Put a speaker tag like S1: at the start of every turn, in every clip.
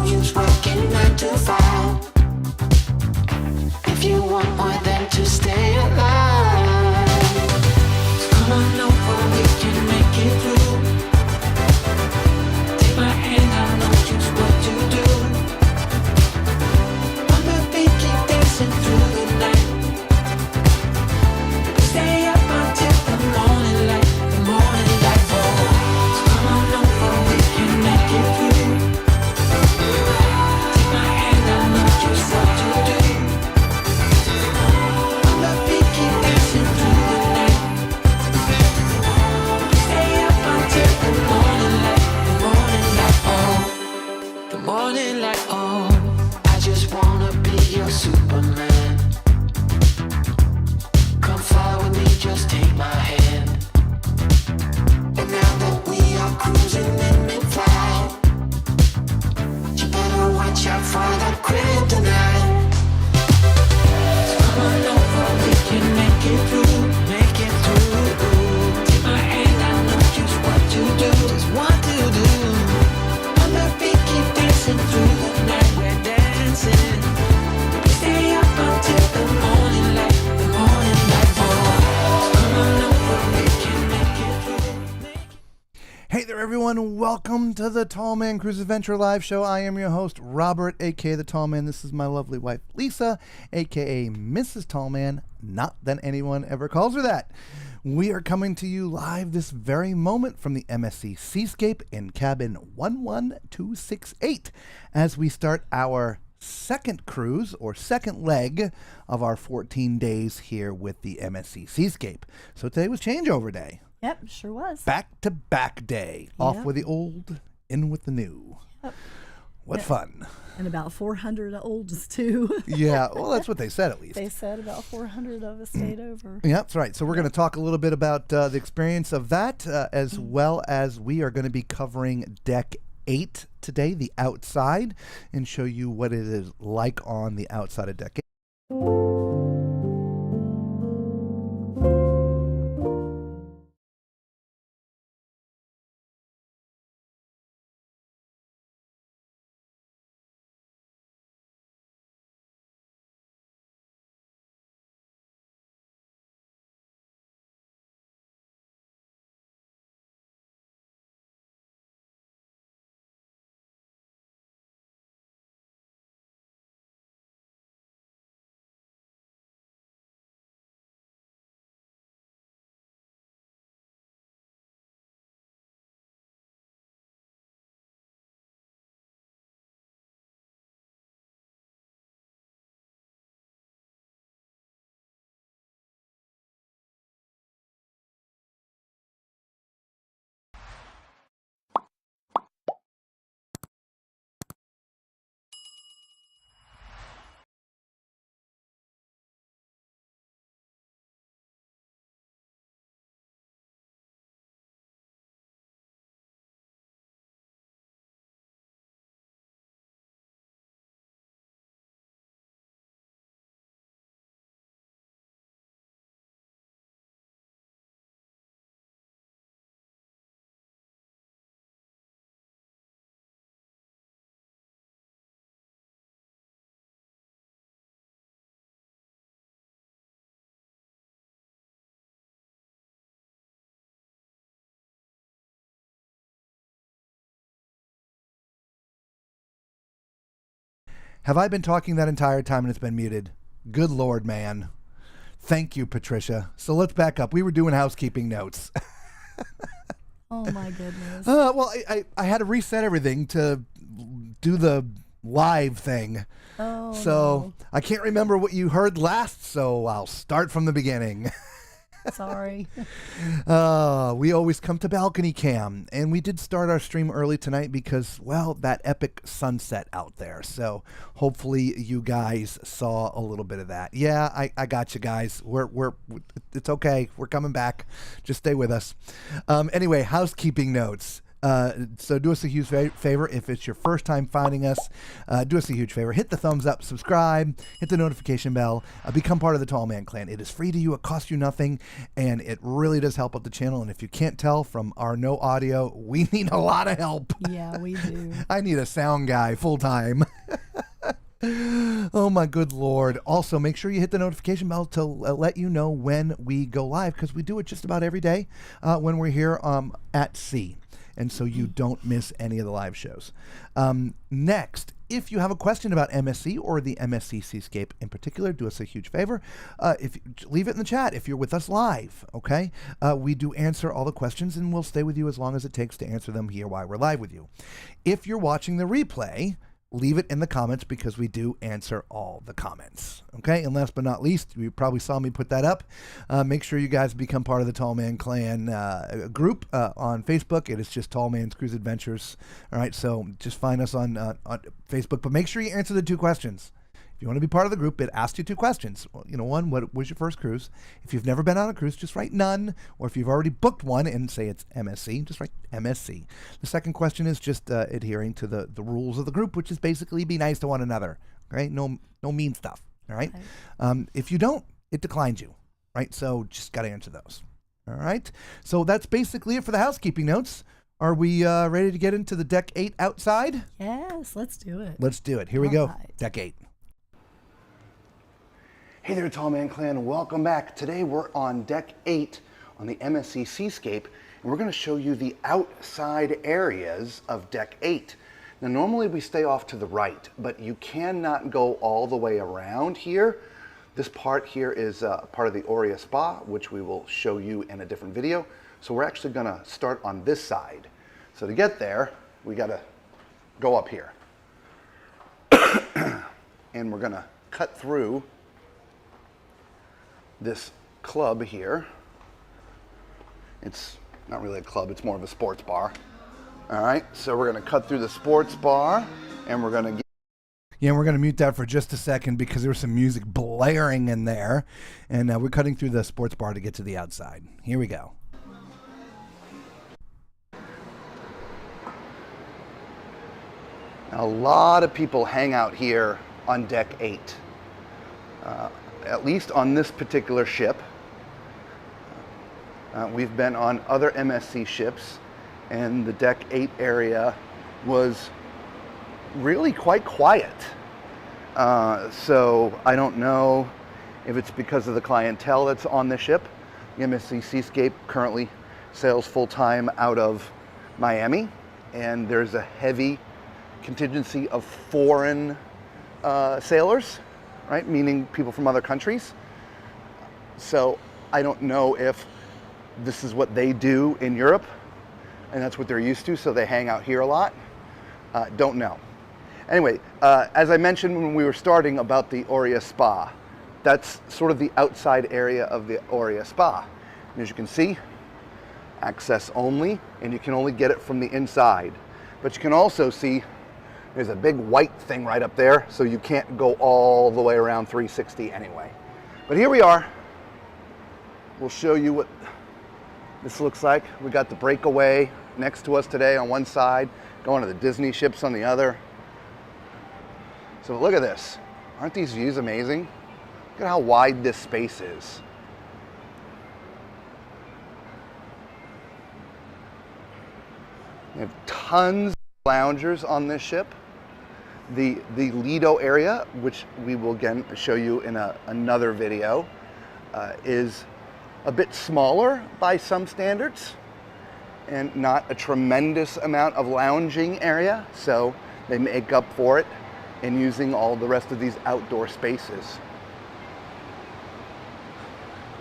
S1: no use working 9 to 5. If you want more than to stay alive, so come on over, we can make it through. Take my hand, I know just what to do. On the beat, keep dancing through the night. Stay up until the morning light, the morning light. Oh, so come on over, we can make it through. Take my hand, I know just what to do. On the beat, keep dancing through the night. Stay up until the morning light, the morning light. Oh, the morning light. Oh, I just wanna be your Superman. Come fly with me, just take my hand. And now that we are cruising in mid-flight, you better watch out for the kryptonite. So come on over, we can make it through, make it through. Take my hand, I know just what to do, just what to do. On the beat, keep dancing through the night, we're dancing. Stay up until the morning light, the morning light. Oh, come on over, we can make it through.
S2: Hey there, everyone. Welcome to the Tall Man Cruise Adventure Live Show. I am your host, Robert, a.k.a. The Tall Man. This is my lovely wife, Lisa, a.k.a. Mrs. Tall Man. Not that anyone ever calls her that. We are coming to you live this very moment from the MSC Seascape in cabin 11268 as we start our second cruise, or second leg, of our 14 days here with the MSC Seascape. So today was changeover day.
S3: Yep, sure was.
S2: Back-to-back day. Off
S3: Yep.
S2: with the old, in with the new.
S3: Yep.
S2: What
S3: Yep.
S2: fun.
S3: And about 400 olds, too.
S2: Yeah, well, that's what they said at least.
S3: They said about 400 of us stayed over.
S2: Yeah, that's right. So we're going to talk a little bit about the experience of that, as well as we are going to be covering Deck 8 today, the outside, and show you what it is like on the outside of Deck 8. Have I been talking that entire time and it's been muted? Good Lord, man. Thank you, Patricia. So let's back up. We were doing housekeeping notes.
S3: Oh, my goodness.
S2: Well, I had to reset everything to do the live thing.
S3: Oh,
S2: So I can't remember what you heard last, so I'll start from the beginning.
S3: Sorry.
S2: We always come to Balcony Cam, and we did start our stream early tonight because, well, that epic sunset out there. So hopefully you guys saw a little bit of that. Yeah, I got you guys. It's okay. We're coming back. Just stay with us. Anyway, housekeeping notes. So do us a huge favor. If it's your first time finding us, do us a huge favor. Hit the thumbs up, subscribe, hit the notification bell, become part of the Tall Man Clan. It is free to you. It costs you nothing, and it really does help out the channel. And if you can't tell from our no audio, we need a lot of help.
S3: Yeah, we do.
S2: I need a sound guy full time. Oh my good Lord. Also, make sure you hit the notification bell to let you know when we go live, because we do it just about every day when we're here at sea. And so you don't miss any of the live shows. Next, if you have a question about MSC or the MSC Seascape in particular, do us a huge favor. Leave it in the chat if you're with us live, okay? We do answer all the questions, and we'll stay with you as long as it takes to answer them here while we're live with you. If you're watching the replay, leave it in the comments, because we do answer all the comments. Okay, and last but not least, you probably saw me put that up. Make sure you guys become part of the Tall Man Clan group on Facebook. It is just Tall Man's Cruise Adventures. All right, so just find us on Facebook, but make sure you answer the 2 questions. If you want to be part of the group, it asks you 2 questions. Well, one, what was your first cruise? If you've never been on a cruise, just write none. Or if you've already booked one and say it's MSC, just write MSC. The second question is just adhering to the rules of the group, which is basically be nice to one another. Right? No mean stuff. All right? If you don't, it declines you. Right? So just got to answer those. All right? So that's basically it for the housekeeping notes. Are we ready to get into the Deck 8 outside?
S3: Yes, let's do it.
S2: Let's do it. Here we go.
S3: Right.
S2: Deck 8. Hey there, Tall Man Clan. Welcome back. Today we're on Deck 8 on the MSC Seascape, and we're going to show you the outside areas of Deck 8. Now, normally we stay off to the right, but you cannot go all the way around here. This part here is part of the Oria Spa, which we will show you in a different video. So we're actually going to start on this side. So to get there, we got to go up here. And we're going to cut through this club here. It's not really a club, it's more of a sports bar. All right, so we're gonna cut through the sports bar, and we're gonna we're gonna mute that for just a second because there was some music blaring in there, and we're cutting through the sports bar to get to the outside. Here we go. Now, a lot of people hang out here on Deck 8. At least on this particular ship. We've been on other MSC ships, and the Deck 8 area was really quite quiet. So I don't know if it's because of the clientele that's on the ship. The MSC Seascape currently sails full-time out of Miami, and there's a heavy contingency of foreign sailors, right? Meaning people from other countries. So I don't know if this is what they do in Europe, and that's what they're used to, so they hang out here a lot. Don't know. Anyway, as I mentioned when we were starting about the Oria Spa, that's sort of the outside area of the Oria Spa. And as you can see, access only, and you can only get it from the inside. But you can also see there's a big white thing right up there, so you can't go all the way around 360 anyway. But here we are. We'll show you what this looks like. We got the Breakaway next to us today on one side, going to the Disney ships on the other. So look at this. Aren't these views amazing? Look at how wide this space is. We have tons of loungers on this ship. The Lido area, which we will again show you in another video, is a bit smaller by some standards and not a tremendous amount of lounging area, so they make up for it in using all the rest of these outdoor spaces.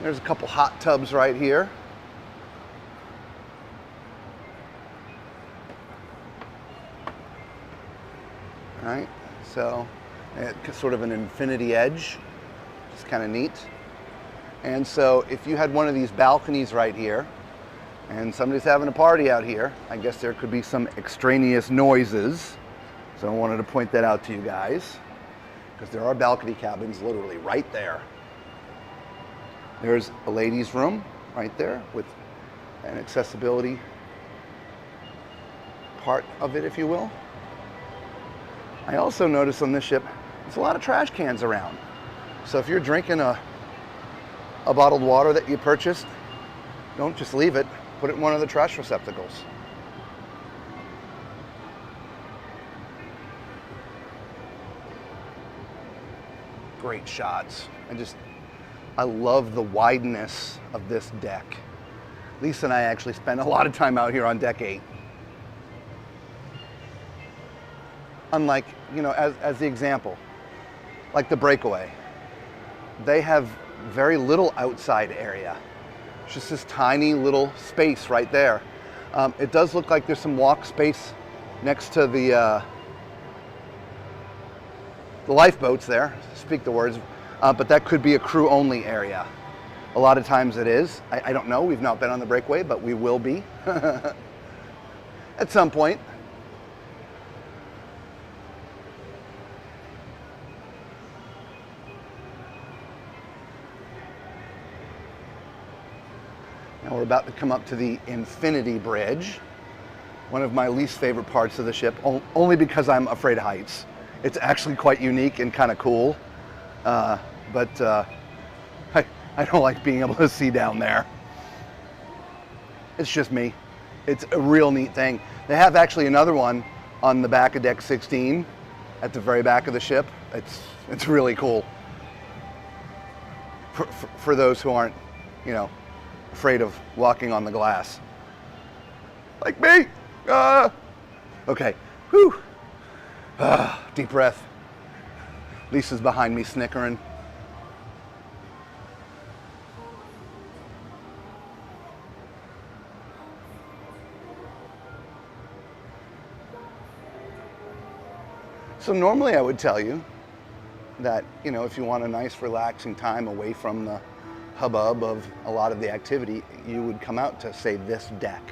S2: There's a couple hot tubs right here. All right, so it's sort of an infinity edge. It's kind of neat. And so if you had one of these balconies right here and somebody's having a party out here, I guess there could be some extraneous noises. So I wanted to point that out to you guys, because there are balcony cabins literally right there. There's a ladies' room right there with an accessibility part of it, if you will. I also noticed on this ship, there's a lot of trash cans around. So if you're drinking a bottled water that you purchased, don't just leave it, put it in one of the trash receptacles. Great shots. I love the wideness of this deck. Lisa and I actually spent a lot of time out here on deck 8. Unlike, as the example, like the Breakaway, they have very little outside area. It's just this tiny little space right there. It does look like there's some walk space next to the lifeboats there, speak the words, but that could be a crew only area. A lot of times it is. I don't know, we've not been on the Breakaway, but we will be at some point. Now we're about to come up to the Infinity Bridge, one of my least favorite parts of the ship, only because I'm afraid of heights. It's actually quite unique and kind of cool, but I don't like being able to see down there. It's just me. It's a real neat thing. They have actually another one on the back of deck 16 at the very back of the ship. It's really cool for those who aren't, afraid of walking on the glass. Like me. Okay. Whew. Deep breath. Lisa's behind me snickering. So normally I would tell you that, if you want a nice relaxing time away from the hubbub of a lot of the activity, you would come out to, say, this deck.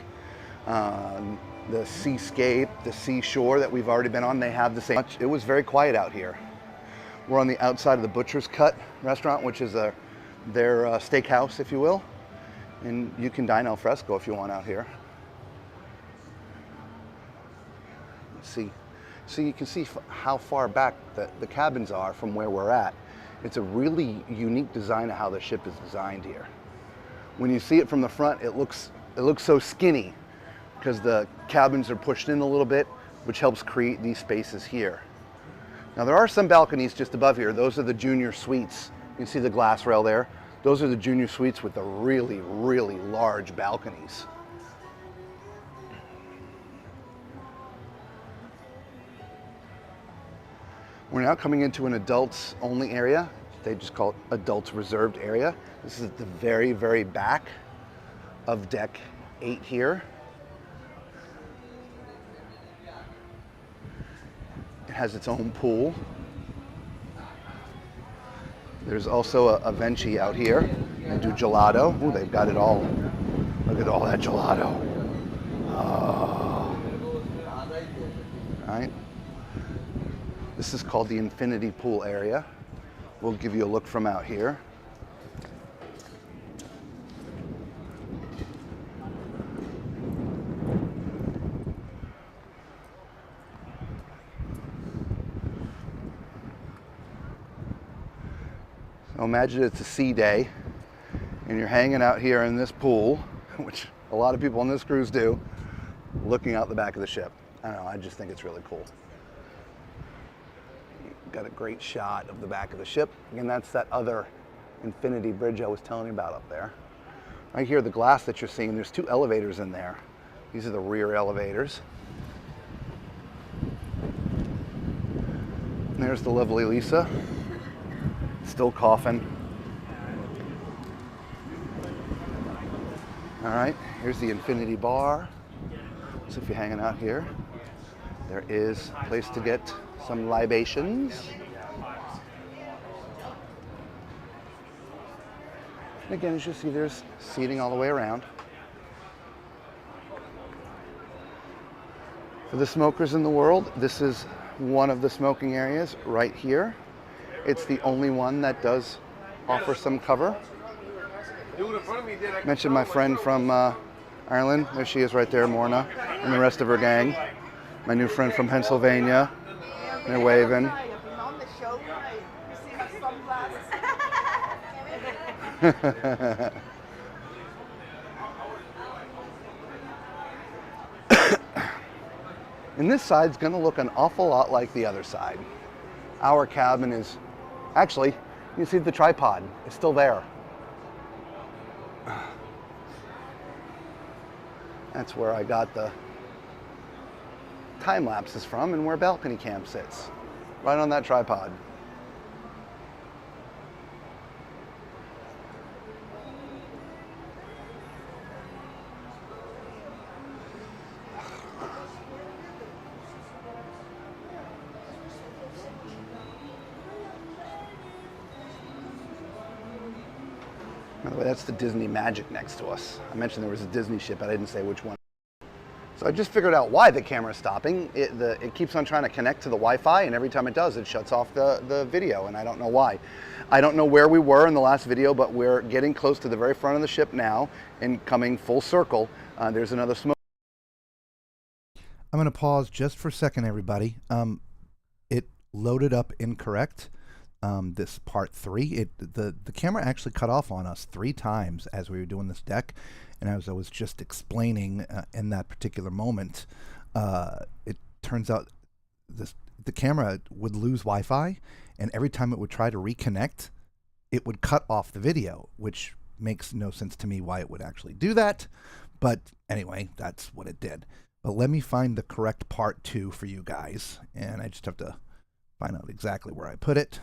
S2: The Seascape, the Seashore that we've already been on, they have the same. It was very quiet out here. We're on the outside of the Butcher's Cut restaurant, which is their steakhouse, if you will. And you can dine al fresco if you want out here. Let's see. So you can see how far back the cabins are from where we're at. It's a really unique design of how the ship is designed here. When you see it from the front, it looks so skinny because the cabins are pushed in a little bit, which helps create these spaces here. Now there are some balconies just above here. Those are the junior suites. You can see the glass rail there. Those are the junior suites with the really, really large balconies. We're now coming into an adults only area. They just call it adults reserved area. This is at the very, very back of deck 8 here. It has its own pool. There's also a Venchi out here. They do gelato. Ooh, they've got it all. Look at all that gelato. Oh. All right. This is called the Infinity Pool area. We'll give you a look from out here. So imagine it's a sea day and you're hanging out here in this pool, which a lot of people on this cruise do, looking out the back of the ship. I don't know, I just think it's really cool. Got a great shot of the back of the ship. Again, that's that other Infinity Bridge I was telling you about up there. Right here, the glass that you're seeing, there's 2 elevators in there. These are the rear elevators. And there's the lovely Lisa, still coughing. All right, here's the Infinity Bar. So if you're hanging out here, there is a place to get some libations. And again, as you see, there's seating all the way around. For the smokers in the world, this is one of the smoking areas right here. It's the only one that does offer some cover. Mentioned my friend from Ireland. There she is right there, Morna, and the rest of her gang. My new friend from Pennsylvania. They're waving. And this side's gonna look an awful lot like the other side. Our cabin is, actually, you see the tripod, it's still there. That's where I got the time lapses from and where balcony camp sits, right on that tripod. By the way, that's the Disney Magic next to us. I mentioned there was a Disney ship, but I didn't say which one. So I just figured out why the camera's stopping. It keeps on trying to connect to the Wi-Fi, and every time it does, it shuts off the video, and I don't know why. I don't know where we were in the last video, but we're getting close to the very front of the ship now and coming full circle. There's another smoke. I'm going to pause just for a second, everybody. It loaded up incorrect. This part 3, the camera actually cut off on us 3 times as we were doing this deck, and as I was just explaining in that particular moment, it turns out the camera would lose Wi-Fi, and every time it would try to reconnect, it would cut off the video, which makes no sense to me why it would actually do that. But anyway, that's what it did. But let me find the correct part 2 for you guys, and I just have to find out exactly where I put it.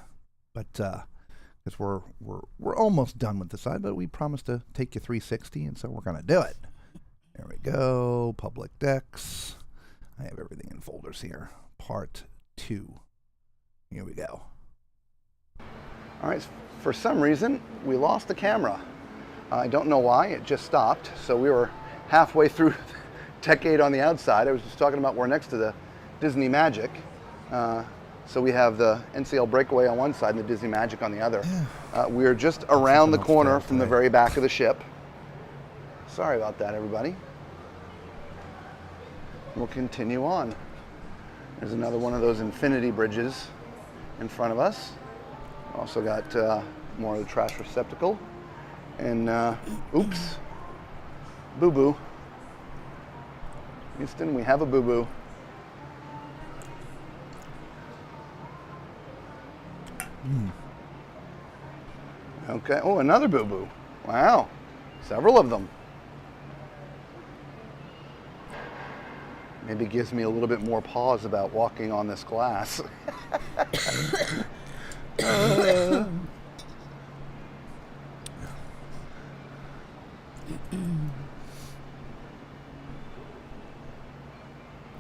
S2: But because we're almost done with the side, but we promised to take you 360, and so we're gonna do it. There we go. Public decks. I have everything in folders here. Part 2. Here we go. All right. For some reason, we lost the camera. I don't know why. It just stopped. So we were halfway through Tech 8 on the outside. I was just talking about we're next to the Disney Magic. So we have the NCL Breakaway on one side and the Disney Magic on the other. We're just around the corner from the very back of the ship. Sorry about that, everybody. We'll continue on. There's another one of those infinity bridges in front of us. Also got more of the trash receptacle. And oops, boo-boo. Houston, we have a boo-boo. Okay, oh, another boo-boo. Wow, several of them. Maybe gives me a little bit more pause about walking on this glass.
S3: I'm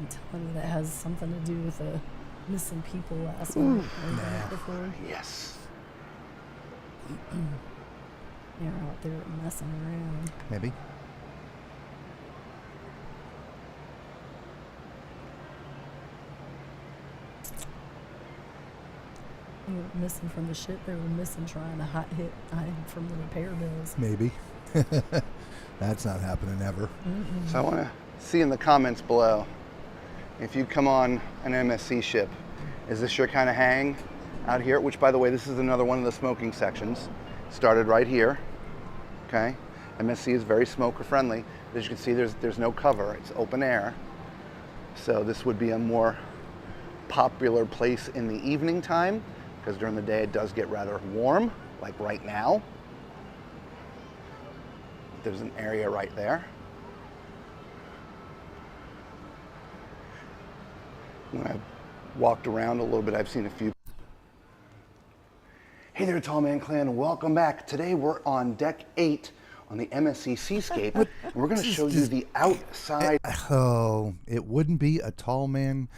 S3: telling you, that has something to do with the missing people last night. Before.
S2: Yes.
S3: They're out there messing around.
S2: Maybe.
S3: They were missing from the ship. They were missing trying to hot hit from the repair bills.
S2: Maybe. That's not happening ever. So I want to see in the comments below, if you come on an MSC ship, is this your kind of hang out here? Which, by the way, this is another one of the smoking sections. Started right here. Okay. MSC is very smoker friendly. As you can see, there's no cover. It's open air. So this would be a more popular place in the evening time, because during the day it does get rather warm, like right now. There's an area right there. When I walked around a little bit, I've seen a few. Hey there, Tall Man Clan, welcome back. Today we're on deck 8 on the MSC Seascape. And we're going to show you the outside. Oh, it wouldn't be a Tall Man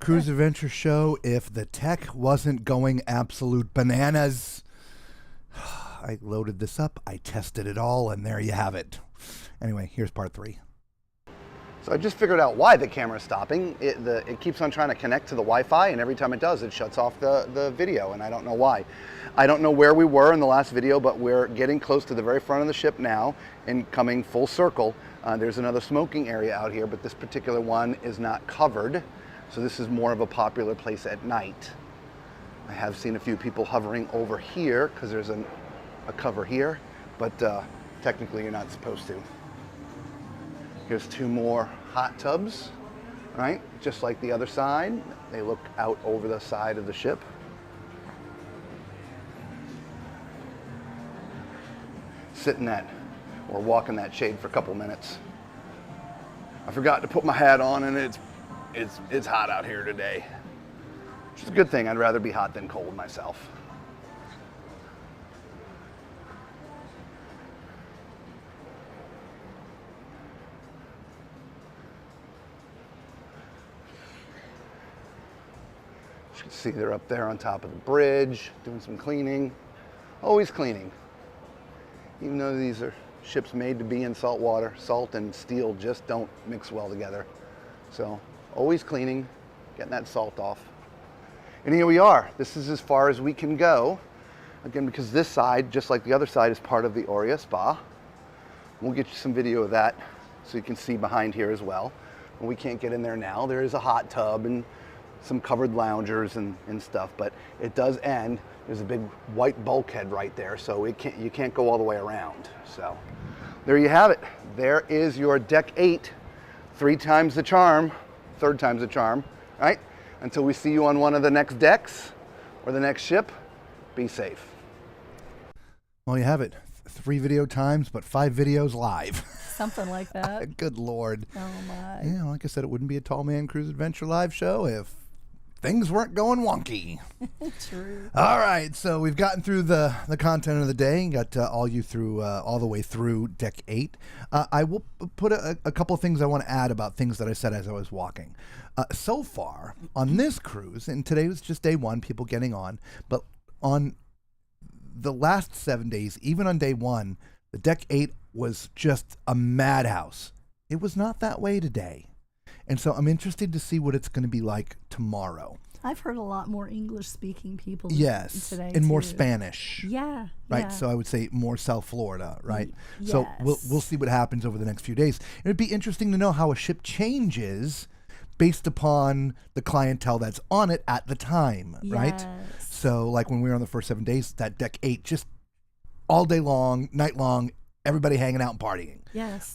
S2: Cruise Adventure show if the tech wasn't going absolute bananas. I loaded this up, I tested it all, and there you have it. Anyway, here's part 3. So I just figured out why the camera's stopping. It keeps on trying to connect to the Wi-Fi, and every time it does, it shuts off the video, and I don't know why. I don't know where we were in the last video, but we're getting close to the very front of the ship now and coming full circle. There's another smoking area out here, but this particular one is not covered. So this is more of a popular place at night. I have seen a few people hovering over here because there's a cover here, but technically you're not supposed to. Here's 2 more hot tubs, right? Just like the other side. They look out over the side of the ship. Sit in that or walk in that shade for a couple minutes. I forgot to put my hat on, and it's hot out here today. Which is a good thing. I'd rather be hot than cold myself. As you can see, they're up there on top of the bridge doing some cleaning. Always cleaning. Even though these are ships made to be in salt water, salt and steel just don't mix well together. So always cleaning, getting that salt off. And here we are. This is as far as we can go. Again, because this side, just like the other side, is part of the Oria Spa. We'll get you some video of that so you can see behind here as well. And we can't get in there now. There is a hot tub and some covered loungers and stuff, but it does end. There's a big white bulkhead right there, so you can't go all the way around. So there you have it. There is your deck 8, 3 times the charm, 3rd time's the charm, right? Until we see you on one of the next decks or the next ship, be safe. Well, you have it. 3 video times, but 5 videos live.
S3: Something like that.
S2: Good Lord.
S3: Oh, my.
S2: Yeah, like I said, it wouldn't be a Tall Man Cruise Adventure live show if things weren't going wonky.
S3: True.
S2: All right, so we've gotten through the content of the day, got all the way through deck 8. I will put a couple of things I want to add about things that I said as I was walking. So far on this cruise, and today was just day 1, people getting on, but on the last 7 days, even on day 1, the deck 8 was just a madhouse. It was not that way today. And so I'm interested to see what it's going to be like tomorrow.
S3: I've heard a lot more English-speaking people today,
S2: and more
S3: too.
S2: Spanish.
S3: Yeah.
S2: Right,
S3: yeah.
S2: So I would say more South Florida, right?
S3: Yes.
S2: So we'll see what happens over the next few days. It would be interesting to know how a ship changes based upon the clientele that's on it at the time, right?
S3: Yes.
S2: So like when we were on the first 7 days, that deck 8 just all day long, night long, everybody hanging out and partying.
S3: Yes.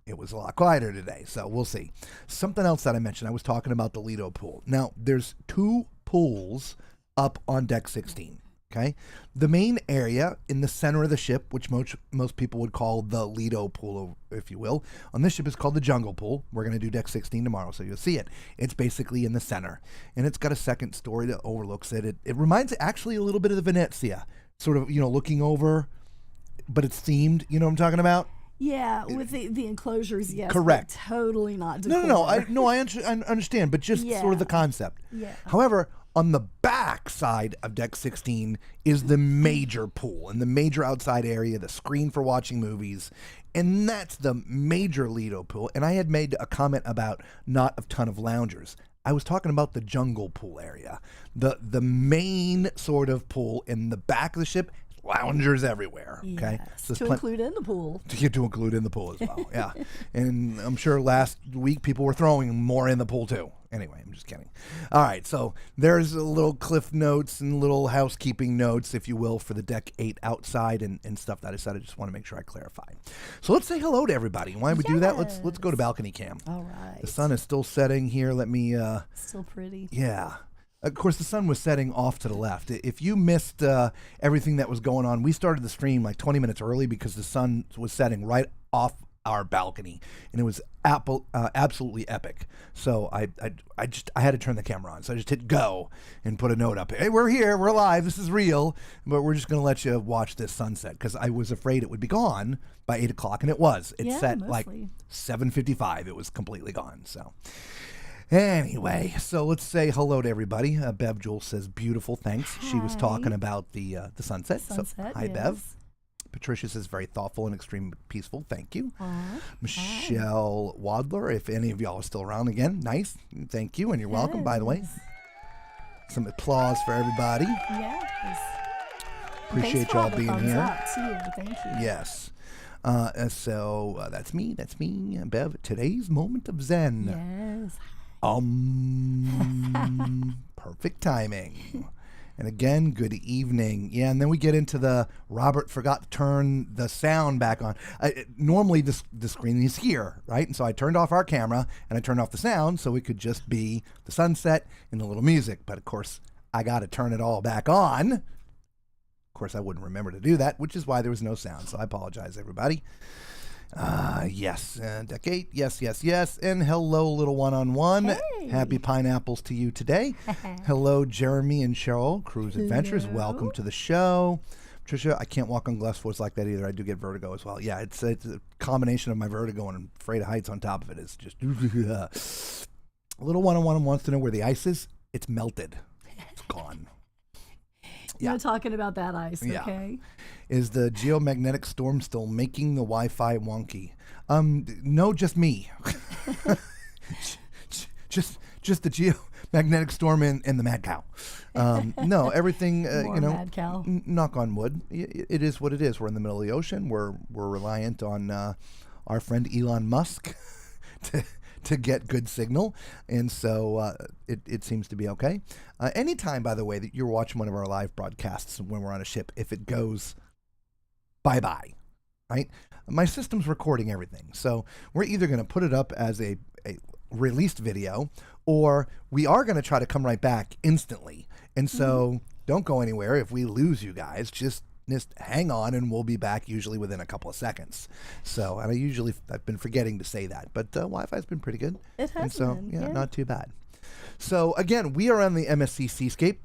S2: It was a lot quieter today, so we'll see. Something else that I mentioned, I was talking about the Lido pool. Now, there's 2 pools up on deck 16, okay? The main area in the center of the ship, which most people would call the Lido pool, if you will, on this ship is called the Jungle Pool. We're going to do deck 16 tomorrow, so you'll see it. It's basically in the center, and it's got a second story that overlooks it. It reminds actually a little bit of the Venezia, sort of, looking over, but it's themed, you know what I'm talking about?
S3: Yeah, with the enclosures, yes.
S2: Correct.
S3: Totally not decor.
S2: No. I understand, but just sort of the concept.
S3: Yeah.
S2: However, on the back side of deck 16 is the major pool and the major outside area, the screen for watching movies, and that's the major Lido pool. And I had made a comment about not a ton of loungers. I was talking about the jungle pool area, the main sort of pool in the back of the ship. Loungers everywhere, okay?
S3: Yes,
S2: So
S3: to include in the pool.
S2: To include in the pool as well, yeah. And I'm sure last week people were throwing more in the pool too. Anyway, I'm just kidding. All right, so there's a little cliff notes and little housekeeping notes, if you will, for the deck 8 outside and stuff that I said. I just want to make sure I clarify. So let's say hello to everybody. Why don't we do that? Let's go to balcony cam.
S3: All right.
S2: The sun is still setting here. Let me...
S3: Still pretty.
S2: Yeah. Of course, the sun was setting off to the left. If you missed everything that was going on, we started the stream like 20 minutes early because the sun was setting right off our balcony, and it was absolutely epic. So I had to turn the camera on. So I just hit go and put a note up. Hey, we're here. We're live. This is real. But we're just going to let you watch this sunset because I was afraid it would be gone by 8 o'clock, and it was. It set
S3: mostly.
S2: like 7:55. It was completely gone. So... Anyway, so let's say hello to everybody. Bev Jules says, beautiful, thanks.
S3: Hi.
S2: She was talking about the sunset.
S3: Sunset,
S2: Hi,
S3: yes.
S2: Bev. Patricia says, very thoughtful and extremely peaceful. Thank you.
S3: Aw,
S2: Michelle Wadler, if any of y'all are still around again, nice. Thank you, and you're welcome, by the way.
S3: Yes.
S2: Some applause for everybody.
S3: Yes.
S2: Appreciate
S3: Thanks for
S2: y'all
S3: all the
S2: being
S3: thumbs
S2: here.
S3: up, too. Thank you.
S2: Yes. So that's me, Bev. Today's moment of zen.
S3: Yes.
S2: Perfect timing. And again, good evening. Yeah, and then we get into the Robert forgot to turn the sound back on. Normally, the screen is here, right? And so I turned off our camera and I turned off the sound so it could just be the sunset and a little music. But of course, I got to turn it all back on. Of course, I wouldn't remember to do that, which is why there was no sound. So I apologize, everybody. Yes, deck 8, yes, and hello, little one-on-one.
S3: Hey.
S2: Happy pineapples to you today. Hello, Jeremy and Cheryl, Cruise Adventures.
S3: Hello.
S2: Welcome to the show. Trisha, I can't walk on glass floors like that either. I do get vertigo as well. Yeah, it's a combination of my vertigo and I'm afraid of heights on top of it. It's just little one-on-one wants to know where the ice is. It's melted. It's gone. Yeah.
S3: You're talking about that ice,
S2: Yeah.
S3: okay?
S2: Is the geomagnetic storm still making the Wi-Fi wonky? No, just me. just the geomagnetic storm and the mad cow. No, everything.
S3: More mad cow.
S2: Knock on wood. It is what it is. We're in the middle of the ocean. We're reliant on our friend Elon Musk to get good signal, and so it seems to be okay. Anytime, by the way, that you're watching one of our live broadcasts when we're on a ship, if it goes bye-bye, right? My system's recording everything, so we're either going to put it up as a released video, or we are going to try to come right back instantly. And so don't go anywhere. If we lose you guys, just hang on and we'll be back usually within a couple of seconds. So, and I've been forgetting to say that, but Wi-Fi's been pretty good.
S3: It has
S2: and so,
S3: been,
S2: yeah,
S3: yeah.
S2: not too bad. So again, we are on the MSC Seascape.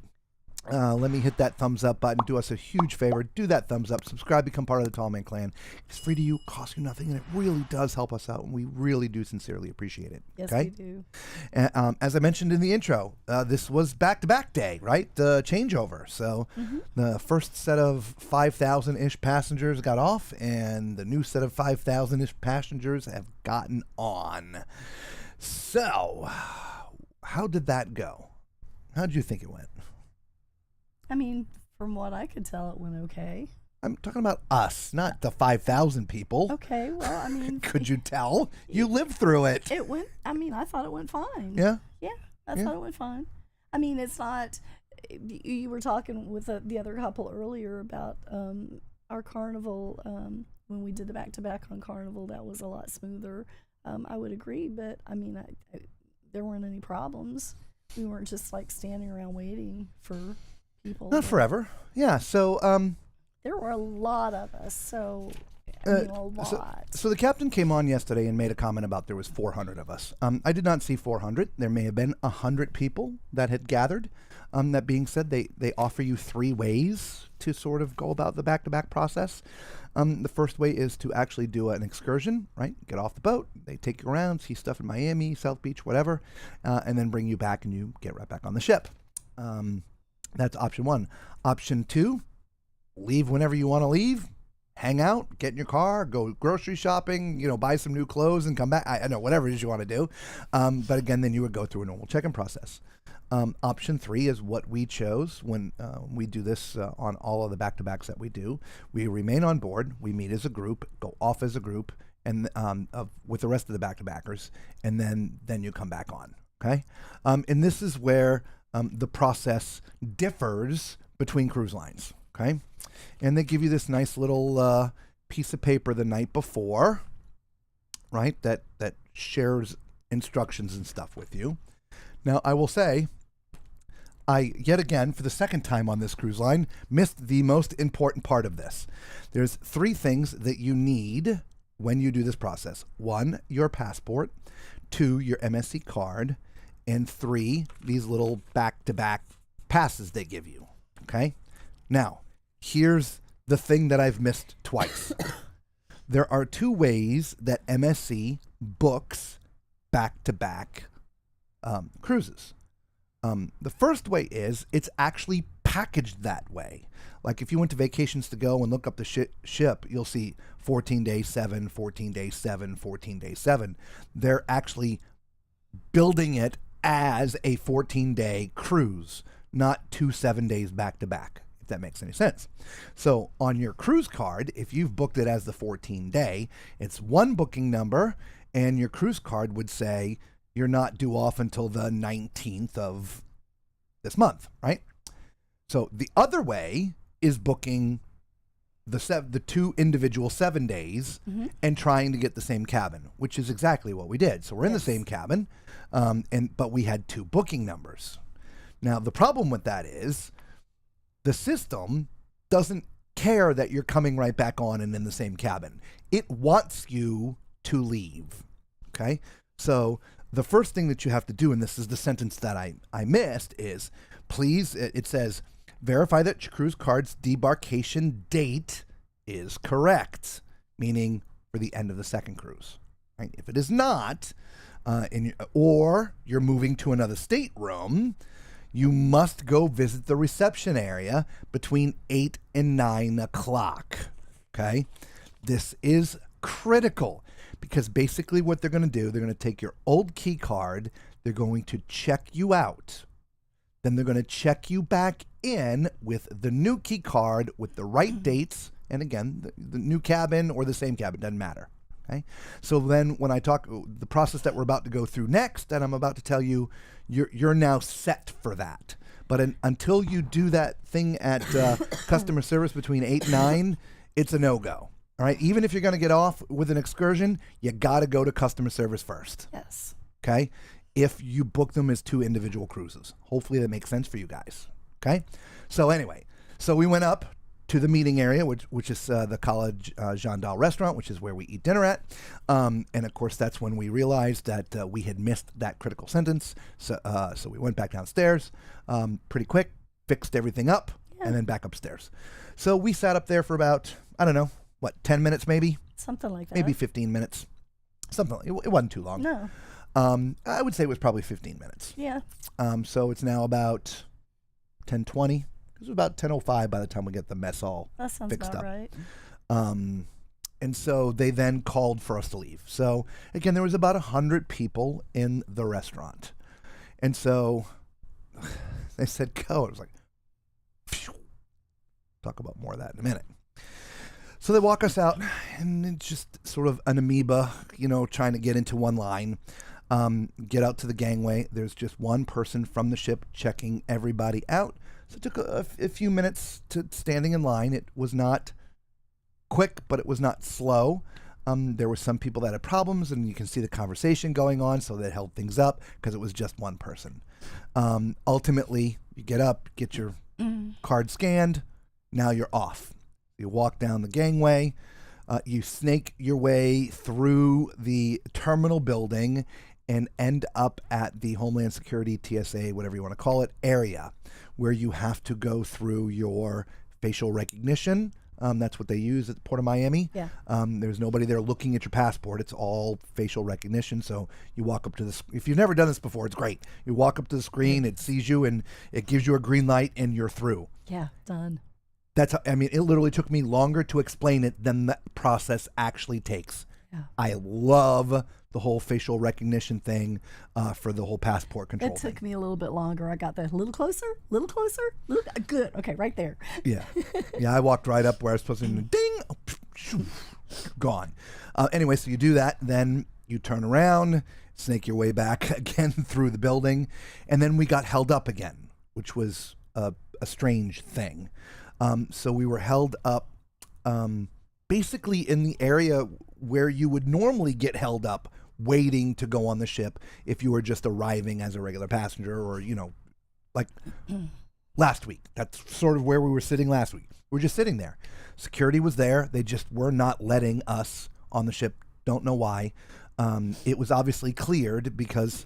S2: Let me hit that thumbs up button. Do us a huge favor. Do that thumbs up. Subscribe. Become part of the Tall Man Clan. It's free to you. Costs you nothing. And it really does help us out. And we really do sincerely appreciate it.
S3: Yes,
S2: okay?
S3: we do.
S2: And, as I mentioned in the intro, this was back-to-back day, right? The changeover. So the first set of 5,000-ish passengers got off. And the new set of 5,000-ish passengers have gotten on. So how did that go? How did you think it went?
S3: I mean, from what I could tell, it went okay.
S2: I'm talking about us, not the 5,000 people.
S3: Okay, well, I mean,
S2: Could you tell? You lived through it.
S3: it went, I mean, I thought it went fine.
S2: Yeah?
S3: Yeah, I thought it went fine. I mean, it's not, you were talking with the other couple earlier about our carnival, when we did the back-to-back on carnival, that was a lot smoother. I would agree, but I mean, there weren't any problems. We weren't just like standing around waiting for people.
S2: Not forever. Yeah, so...
S3: There were a lot of us, so I mean, a lot.
S2: So the captain came on yesterday and made a comment about there was 400 of us. I did not see 400. There may have been 100 people that had gathered. That being said, they offer you 3 ways to sort of go about the back-to-back process. The first way is to actually do an excursion, right? Get off the boat. They take you around, see stuff in Miami, South Beach, whatever, and then bring you back and you get right back on the ship. That's option 1. Option 2, leave whenever you want to leave, hang out, get in your car, go grocery shopping, buy some new clothes and come back. I know, whatever it is you want to do. But again, then you would go through a normal check-in process. Option 3 is what we chose when we do this on all of the back-to-backs that we do. We remain on board, we meet as a group, go off as a group, and with the rest of the back-to-backers, and then you come back on, okay? And this is where the process differs between cruise lines, okay? And they give you this nice little piece of paper the night before, right, that shares instructions and stuff with you. Now, I will say, I, yet again, for the second time on this cruise line, missed the most important part of this. There's 3 things that you need when you do this process. 1, your passport. 2, your MSC card. And 3, these little back-to-back passes they give you, okay? Now, here's the thing that I've missed twice. There are 2 ways that MSC books back-to-back cruises. The first way is it's actually packaged that way. Like if you went to Vacations to Go and look up the ship, you'll see 14 days 7, 14 days 7, 14 days 7. They're actually building it as a 14-day cruise, not 2 7 days back to back. that makes any sense. So on your cruise card, if you've booked it as the 14-day, it's one booking number, and your cruise card would say you're not due off until the 19th of this month, right? So the other way is booking the two individual 7 days and trying to get the same cabin, which is exactly what we did. So we're in the same cabin, but we had two booking numbers. Now, the problem with that is the system doesn't care that you're coming right back on and in the same cabin. It wants you to leave, okay? So the first thing that you have to do, and this is the sentence that I missed, is please, it says, verify that your cruise card's debarkation date is correct, meaning for the end of the second cruise. Right? If it is not, or you're moving to another stateroom, you must go visit the reception area between 8 and 9 o'clock. Okay? This is critical because basically what they're going to do, they're going to take your old key card, they're going to check you out. Then they're going to check you back in with the new key card with the right dates. And again, the new cabin or the same cabin, doesn't matter. Okay. So then when I talk, the process that we're about to go through next, and I'm about to tell you, you're now set for that. But until you do that thing at customer service between 8 and 9, it's a no-go. All right. Even if you're going to get off with an excursion, you got to go to customer service first.
S3: Yes.
S2: Okay. If you book them as two individual cruises. Hopefully that makes sense for you guys. Okay? So anyway, so we went up to the meeting area, which is the College Jean Dal restaurant, which is where we eat dinner at. And of course, that's when we realized that we had missed that critical sentence. So we went back downstairs pretty quick, fixed everything up, and then back upstairs. So we sat up there for about, 10 minutes maybe?
S3: Something like that.
S2: Maybe 15 minutes. Something like it wasn't too long.
S3: No.
S2: I would say it was probably 15 minutes.
S3: Yeah.
S2: So it's now about 10:20. It was about 10:05 by the time we get the mess all
S3: That sounds
S2: fixed
S3: about
S2: up.
S3: right.
S2: And so they then called for us to leave. So again, there was about 100 people in the restaurant. And so they said, go. It was like, phew. Talk about more of that in a minute. So they walk us out, and it's just sort of an amoeba, trying to get into one line. Get out to the gangway. There's just one person from the ship checking everybody out. So it took a few minutes to standing in line. It was not quick, but it was not slow. There were some people that had problems, and you can see the conversation going on, so that held things up because it was just one person. Ultimately, you get up, get your card scanned. Now you're off. You walk down the gangway. You snake your way through the terminal building and end up at the Homeland Security, TSA, whatever you want to call it, area where you have to go through your facial recognition. That's what they use at the Port of Miami.
S3: Yeah.
S2: There's nobody there looking at your passport. It's all facial recognition. So you walk up to the, if you've never done this before, it's great. You walk up to the screen, it sees you, and it gives you a green light, and you're through.
S3: Yeah, done.
S2: That's, it literally took me longer to explain it than the process actually takes.
S3: Yeah.
S2: I love the whole facial recognition thing for the whole passport control
S3: It took
S2: thing.
S3: me a little bit longer. I got that a little closer, good. Okay, right there.
S2: Yeah. Yeah, I walked right up where I was supposed to, ding, oh, shoo, gone. Anyway, so you do that, then you turn around, snake your way back again through the building, and then we got held up again, which was a strange thing. So we were held up basically in the area where you would normally get held up waiting to go on the ship if you were just arriving as a regular passenger or, like last week. That's sort of where we were sitting last week. We were just sitting there. Security was there. They just were not letting us on the ship. Don't know why. It was obviously cleared because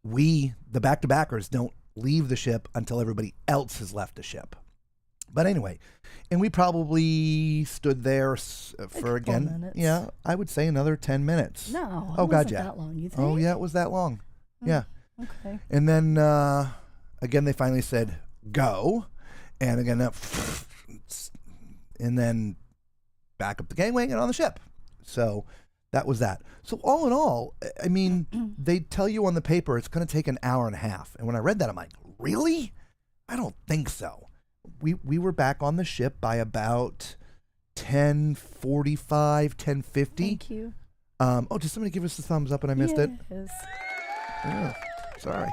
S2: we, the back-to-backers, don't leave the ship until everybody else has left the ship. But anyway, and we probably stood there for again,
S3: minutes.
S2: yeah, I would say another 10 minutes.
S3: No,
S2: Oh,
S3: it
S2: God,
S3: wasn't
S2: yeah.
S3: that long, you think?
S2: Oh, yeah, it was that long. Yeah.
S3: Okay.
S2: And then, again, they finally said, go. And again, and then back up the gangway and on the ship. So that was that. So all in all, I mean, they tell you on the paper it's going to take an hour and a half. And when I read that, I'm like, really? I don't think so. we were back on the ship by about 10:45, 10:50.
S3: Thank you.
S2: Oh, did somebody give us a thumbs up and I missed it?
S3: Yes.
S2: Oh, sorry.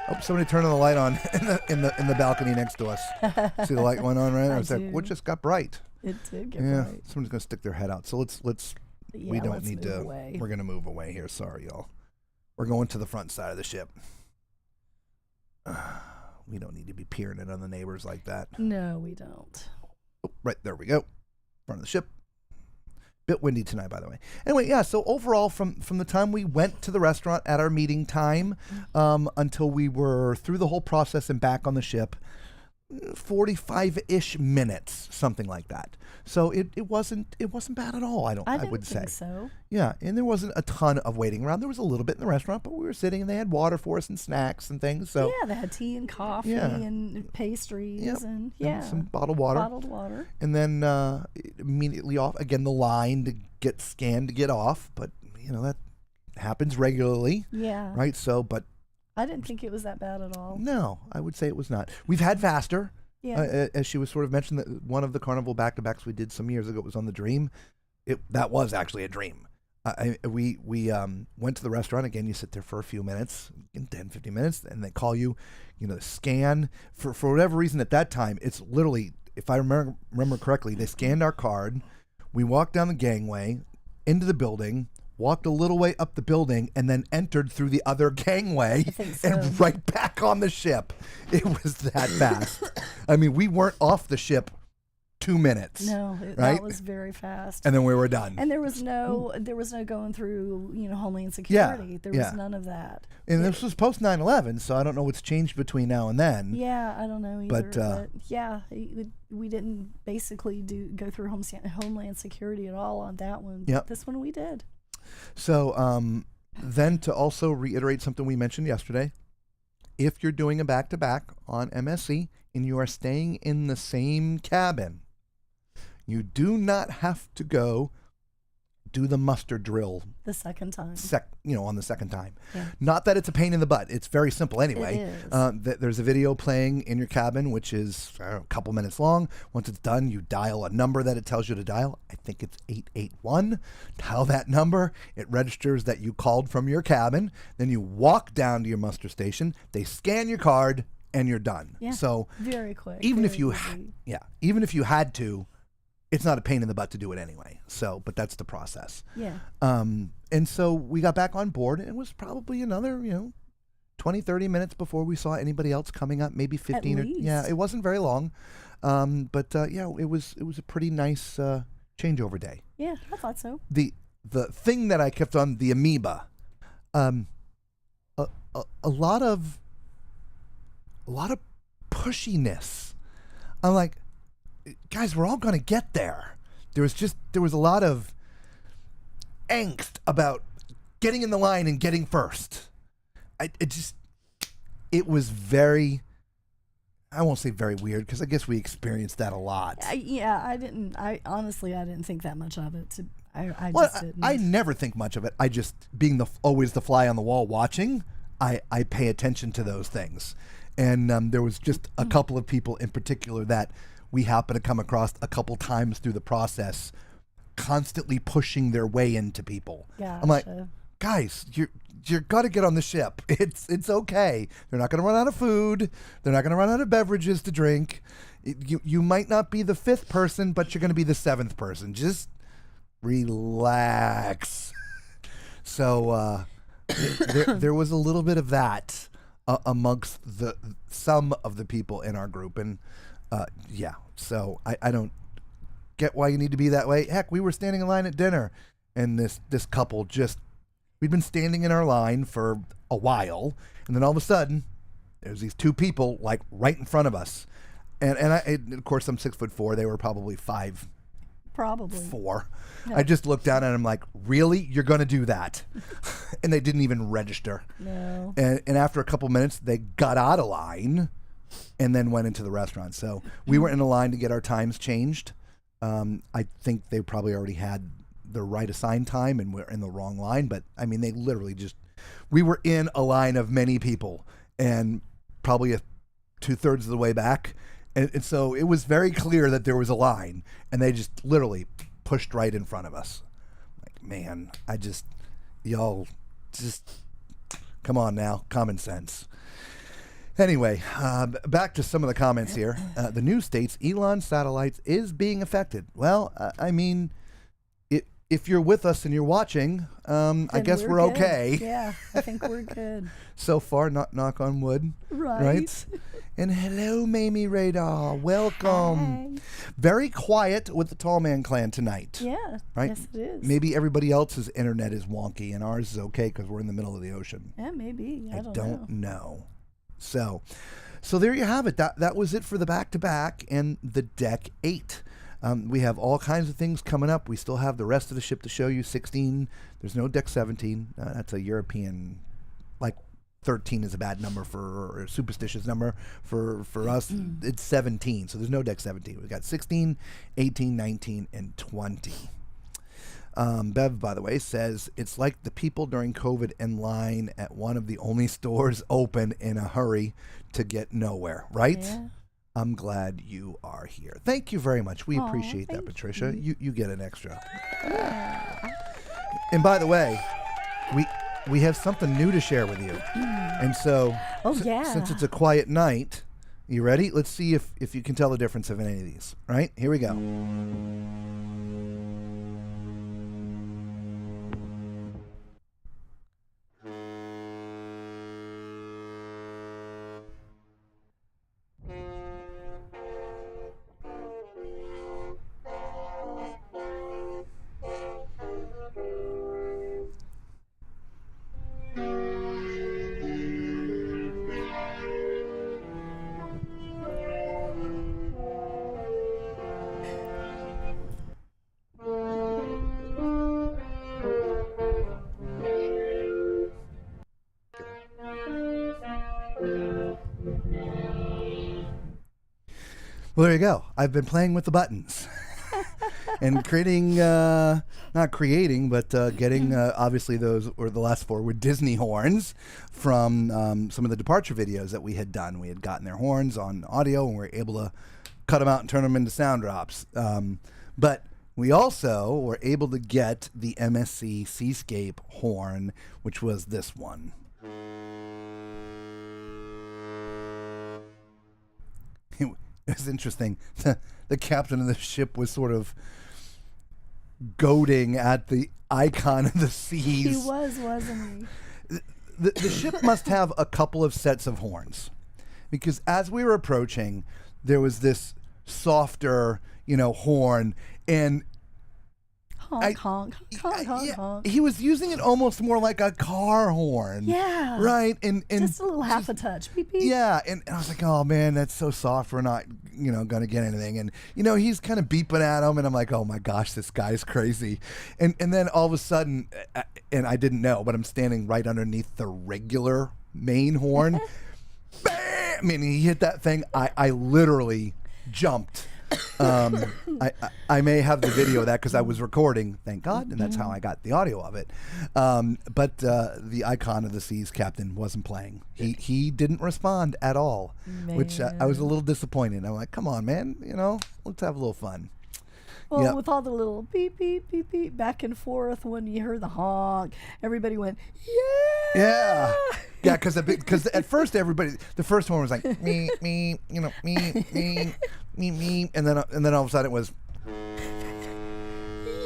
S2: Oh, somebody turned the light on in the balcony next to us. See the light going on right now?
S3: I
S2: It's like,
S3: do.
S2: what just got bright?
S3: It did get
S2: Yeah,
S3: right.
S2: someone's gonna stick their head out. So let's
S3: Yeah,
S2: we don't
S3: let's
S2: need
S3: move
S2: to.
S3: away.
S2: We're gonna move away here. Sorry, y'all. We're going to the front side of the ship. We don't need to be peering in on the neighbors like that.
S3: No, we don't.
S2: Oh, right there we go. Front of the ship. Bit windy tonight, by the way. Anyway, yeah. So overall, from the time we went to the restaurant at our meeting time until we were through the whole process and back on the ship, 45-ish minutes, something like that. So it wasn't bad at all. I
S3: didn't
S2: would
S3: think
S2: say.
S3: so.
S2: Yeah, and there wasn't a ton of waiting around. There was a little bit in the restaurant, but we were sitting and they had water for us and snacks and things. So
S3: Yeah, they had tea and coffee
S2: Yeah.
S3: and pastries
S2: Yep.
S3: and
S2: and some bottled water.
S3: bottled water.
S2: And then immediately off again the line to get scanned to get off, but that happens regularly,
S3: Yeah.
S2: right? So, but
S3: I didn't think it was that bad at all.
S2: no, I would say it was not. We've had faster,
S3: Yeah.
S2: as she was sort of mentioned that one of the carnival back-to-backs we did some years ago was on the Dream. That was actually a dream. We went to the restaurant again. You sit there for a few minutes, 10, 15 minutes, and they call you, scan for whatever reason at that time. It's literally, if I remember correctly, they scanned our card. We walked down the gangway into the building, walked a little way up the building, and then entered through the other gangway
S3: I think so.
S2: and right back on the ship. It was that fast. I mean, we weren't off the ship 2 minutes.
S3: No,
S2: right?
S3: that was very fast.
S2: And then we were done.
S3: And there was no going through, Homeland Security. There was
S2: yeah.
S3: none of that.
S2: And this was post 9/11, so I don't know what's changed between now and then.
S3: Yeah, I don't know either.
S2: But,
S3: yeah, we didn't basically go through Homeland Security at all on that one.
S2: Yep.
S3: This one we did.
S2: So then to also reiterate something we mentioned yesterday, if you're doing a back-to-back on MSC and you are staying in the same cabin, you do not have to go do the muster drill
S3: The second time.
S2: on the second time.
S3: Yeah.
S2: Not that it's a pain in the butt. It's very simple anyway.
S3: It is.
S2: There's a video playing in your cabin, which is a couple minutes long. Once it's done, you dial a number that it tells you to dial. I think it's 881. Dial that number. It registers that you called from your cabin. Then you walk down to your muster station. They scan your card, and you're done.
S3: Yeah.
S2: So
S3: Very quick.
S2: even if
S3: very
S2: you,
S3: easy.
S2: even if you had to, it's not a pain in the butt to do it anyway. So, but that's the process.
S3: Yeah.
S2: And so we got back on board, and it was probably another, 20, 30 minutes before we saw anybody else coming up, maybe 15 or, yeah,
S3: least.
S2: it wasn't very long. But it was a pretty nice changeover day.
S3: Yeah, I thought so.
S2: The thing that I kept on, the amoeba, a lot of pushiness. I'm like, guys, we're all going to get there. There was a lot of angst about getting in the line and getting first. It was very, I won't say very weird, because I guess we experienced that a lot.
S3: I honestly didn't think that much of it. I
S2: Well,
S3: just didn't.
S2: I never think much of it. I just, being always the fly on the wall watching, I pay attention to those things. And there was just a couple of people in particular that we happened to come across a couple times through the process, constantly pushing their way into people. I'm like, guys, you're got to get on the ship. It's okay. They're not going to run out of food. They're not going to run out of beverages to drink. You might not be the fifth person, but you're going to be the seventh person. Just relax. So there was a little bit of that amongst some of the people in our group, and so I don't get why you need to be that way. Heck, we were standing in line at dinner, and this couple we'd been standing in our line for a while, and then all of a sudden there's these two people like right in front of us, and of course I'm 6'4", they were probably 5'4".
S3: Yeah.
S2: I just looked down at him like, really? You're going to do that? And they didn't even register.
S3: No.
S2: And after a couple minutes, they got out of line and then went into the restaurant. So we were in a line to get our times changed. I think they probably already had the right assigned time and we're in the wrong line. But, I mean, they literally we were in a line of many people, and probably 2/3 of the way back. And so it was very clear that there was a line, and they just literally pushed right in front of us. Like, man, y'all just, come on now, common sense. Anyway, back to some of the comments here. The news states Elon's satellites is being affected. Well, I mean, if you're with us and you're watching, I guess we're
S3: good.
S2: okay.
S3: Yeah, I think we're good.
S2: So far, knock on wood.
S3: Right.
S2: And hello, Mamie Radar. Welcome.
S3: Hi.
S2: Very quiet with the Tall Man Clan tonight.
S3: Yeah.
S2: Right?
S3: Yes, it is.
S2: Maybe everybody else's internet is wonky and ours is okay because we're in the middle of the ocean.
S3: Yeah, maybe. I
S2: don't know. So there you have it. That was it for the back-to-back and the Deck 8. We have all kinds of things coming up. We still have the rest of the ship to show you. 16. There's no Deck 17. That's a European, like 13 is a bad number or a superstitious number. For us, it's 17. So there's no Deck 17. We've got 16, 18, 19, and 20. Bev, by the way, says it's like the people during COVID in line at one of the only stores open in a hurry to get nowhere, right?
S3: Yeah.
S2: I'm glad you are here. Thank you very much. We appreciate that,
S3: thank
S2: Patricia. You get an extra.
S3: Yeah.
S2: And by the way, we have something new to share with you. And so, since it's a quiet night, you ready? Let's see if you can tell the difference of any of these. Right? Here we go. Well, there you go. I've been playing with the buttons and creating, not creating, but getting, obviously those, or the last four were Disney horns from some of the departure videos that we had done. We had gotten their horns on audio and we were able to cut them out and turn them into sound drops. But we also were able to get the MSC Seascape horn, which was this one. It was interesting. The captain of the ship was sort of goading at the icon of the seas.
S3: He was, wasn't he?
S2: The ship must have a couple of sets of horns, because as we were approaching, there was this softer, horn, and
S3: honk, honk, honk, honk, honk.
S2: he was using it almost more like a car horn.
S3: Yeah.
S2: Right? And
S3: just a little half a touch. Beep, beep.
S2: Yeah, and I was like, oh man, that's so soft. We're not, gonna get anything. And he's kind of beeping at him, and I'm like, oh my gosh, this guy's crazy. And then all of a sudden, and I didn't know, but I'm standing right underneath the regular main horn. Bam! And he hit that thing. I literally jumped. I may have the video of that because I was recording, thank God, and that's how I got the audio of it. But the icon of the seas captain wasn't playing. He didn't respond at all, which I was a little disappointed. I'm like, come on, man, let's have a little fun.
S3: Well, with all the little beep, beep, beep, beep back and forth when you heard the honk, everybody went, yeah!
S2: Yeah, because at first the first one was like me, me, me, and then all of a sudden it was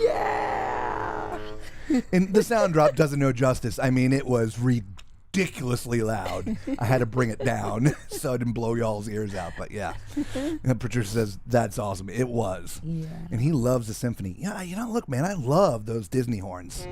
S3: yeah.
S2: And the sound drop doesn't know justice. I mean, it was ridiculously loud. I had to bring it down so I didn't blow y'all's ears out. But yeah, and Patricia says that's awesome. It was.
S3: Yeah.
S2: And he loves the symphony. Yeah, look, man, I love those Disney horns.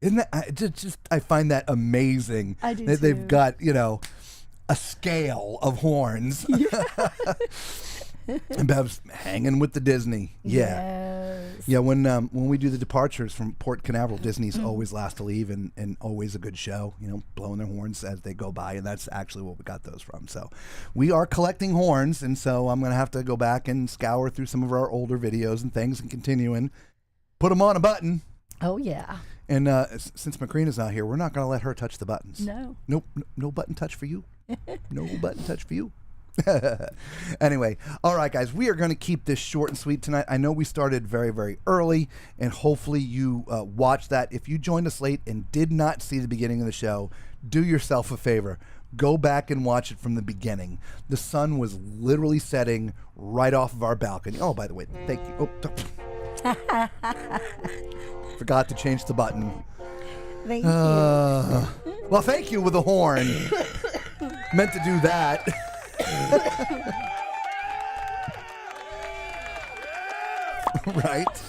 S2: Isn't that I find that amazing.
S3: I do
S2: that
S3: too.
S2: They've got a scale of horns. Yeah. And Bev's hanging with the Disney. Yeah.
S3: Yes.
S2: Yeah, when we do the departures from Port Canaveral, Disney's always last to leave and always a good show, blowing their horns as they go by, and that's actually what we got those from. So we are collecting horns, and so I'm going to have to go back and scour through some of our older videos and things and continue and put them on a button.
S3: Oh yeah.
S2: And since Macrina's not here, we're not going to let her touch the buttons.
S3: No.
S2: Nope. No button touch for you. No button touch for you. Anyway, all right, guys, we are going to keep this short and sweet tonight. I know we started very, very early, and hopefully you watched that. If you joined us late and did not see the beginning of the show, do yourself a favor. Go back and watch it from the beginning. The sun was literally setting right off of our balcony. Oh, by the way, thank you. Oh, forgot to change the button.
S3: Thank you.
S2: Well, thank you with a horn. Meant to do that. Right?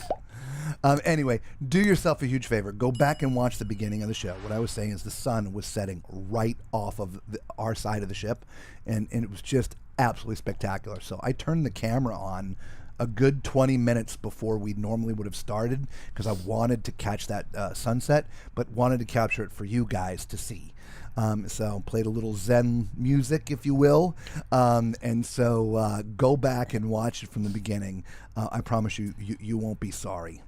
S2: Anyway, do yourself a huge favor. Go back and watch the beginning of the show. What I was saying is the sun was setting right off of our side of the ship, and it was just absolutely spectacular. So I turned the camera on a good 20 minutes before we normally would have started because I wanted to catch that sunset, but wanted to capture it for you guys to see. So played a little Zen music, if you will. And so go back and watch it from the beginning. I promise you won't be sorry.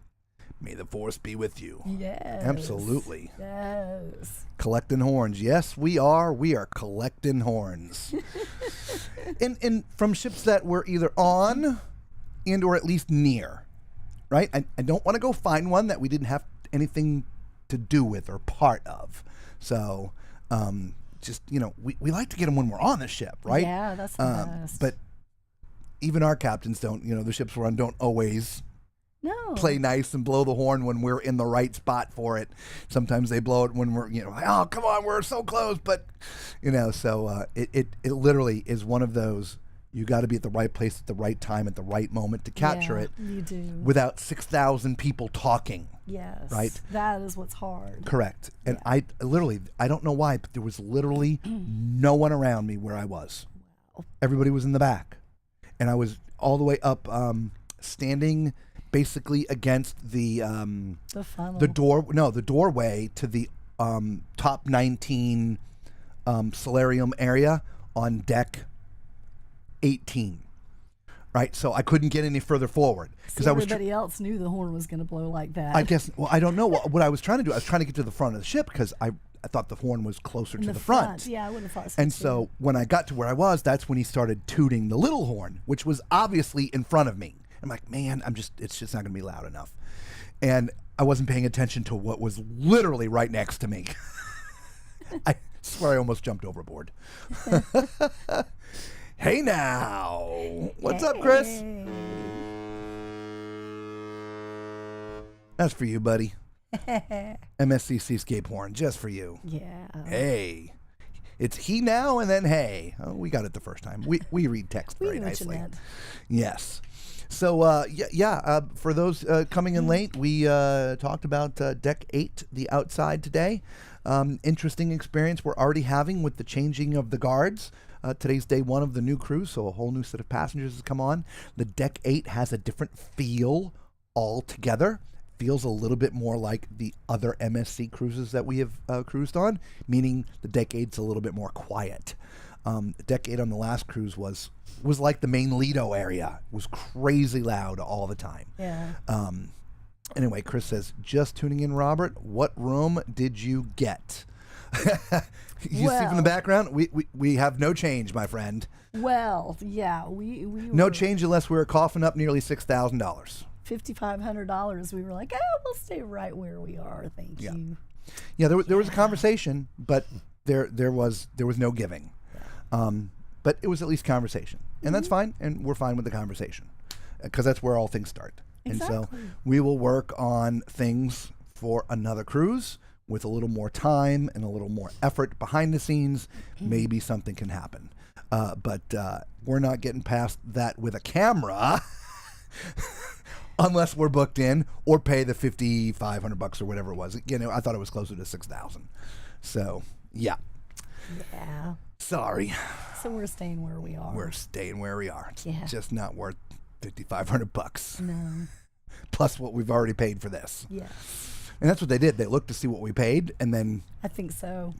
S2: May the force be with you.
S3: Yes.
S2: Absolutely.
S3: Yes.
S2: Collecting horns. Yes, we are. We are collecting horns. in from ships that we're either on and or at least near, right? I don't want to go find one that we didn't have anything to do with or part of. So just, we like to get them when we're on the ship, right?
S3: Yeah, that's the best.
S2: But even our captains don't, the ships we're on don't always play nice and blow the horn when we're in the right spot for it. Sometimes they blow it when we're, like, oh, come on, we're so close. But, so it literally is one of those, you got to be at the right place at the right time at the right moment to capture it.
S3: You do.
S2: Without 6,000 people talking.
S3: Yes.
S2: Right?
S3: That is what's hard.
S2: Correct. And I don't know why, but there was literally no one around me where I was.
S3: Wow.
S2: Everybody was in the back. And I was all the way up, standing basically against the
S3: funnel.
S2: the doorway to the top 19 solarium area on deck 18. Right, so I couldn't get any further forward because
S3: everybody else knew the horn was going to blow like that.
S2: I guess. Well, I don't know what I was trying to do. I was trying to get to the front of the ship because I thought the horn was closer to the front.
S3: Yeah, I would have thought so.
S2: And so when I got to where I was, that's when he started tooting the little horn, which was obviously in front of me. I'm like, man, it's just not going to be loud enough. And I wasn't paying attention to what was literally right next to me. I swear I almost jumped overboard. Hey now, what's up, Chris? That's for you, buddy. MSC Seascape horn, just for you.
S3: Yeah.
S2: Hey. It's he now and then hey. Oh, we got it the first time. We read text very nicely. Yes. So, for those coming in late, we talked about Deck 8, the outside today. Interesting experience we're already having with the changing of the guards. Today's day one of the new cruise, so a whole new set of passengers has come on. The Deck 8 has a different feel altogether. Feels a little bit more like the other MSC cruises that we have cruised on, meaning the Deck 8's a little bit more quiet. Deck 8 on the last cruise was like the main Lido area. It was crazy loud all the time.
S3: Yeah.
S2: Anyway, Chris says, just tuning in, Robert, what room did you get? See from the background, we have no change, my friend.
S3: Well, yeah, we were
S2: no change unless we were coughing up nearly $6,000.
S3: $5,500. We were like, we'll stay right where we are. Thank you.
S2: Yeah, there was a conversation, but there was no giving. Yeah. But it was at least conversation, and that's fine, and we're fine with the conversation because that's where all things start.
S3: Exactly.
S2: And so we will work on things for another cruise with a little more time and a little more effort behind the scenes. Maybe something can happen. But we're not getting past that with a camera unless we're booked in or pay the $5,500 or whatever it was. I thought it was closer to $6,000. So, yeah.
S3: Yeah.
S2: Sorry.
S3: So we're staying where we are.
S2: We're staying where we are. It's just not worth $5,500.
S3: No.
S2: Plus what we've already paid for this.
S3: Yes.
S2: And that's what they did. They looked to see what we paid and then
S3: I think so.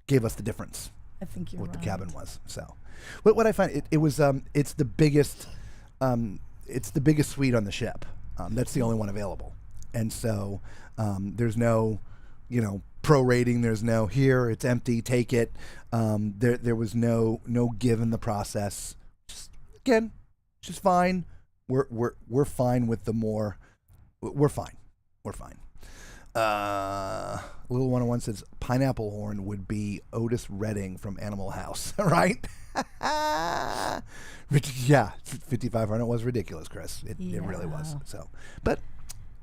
S2: Gave us the difference.
S3: I think you're
S2: what
S3: right.
S2: the cabin was. So, what I find it was it's the biggest suite on the ship. That's the only one available. And so there's no, prorating. There's no here, it's empty, take it. There was no give in the process. Just fine. We're fine with the more. We're fine. Little 101 says pineapple horn would be Otis Redding from Animal House, right? Yeah, 5,500 was ridiculous, Chris. It really was. So, but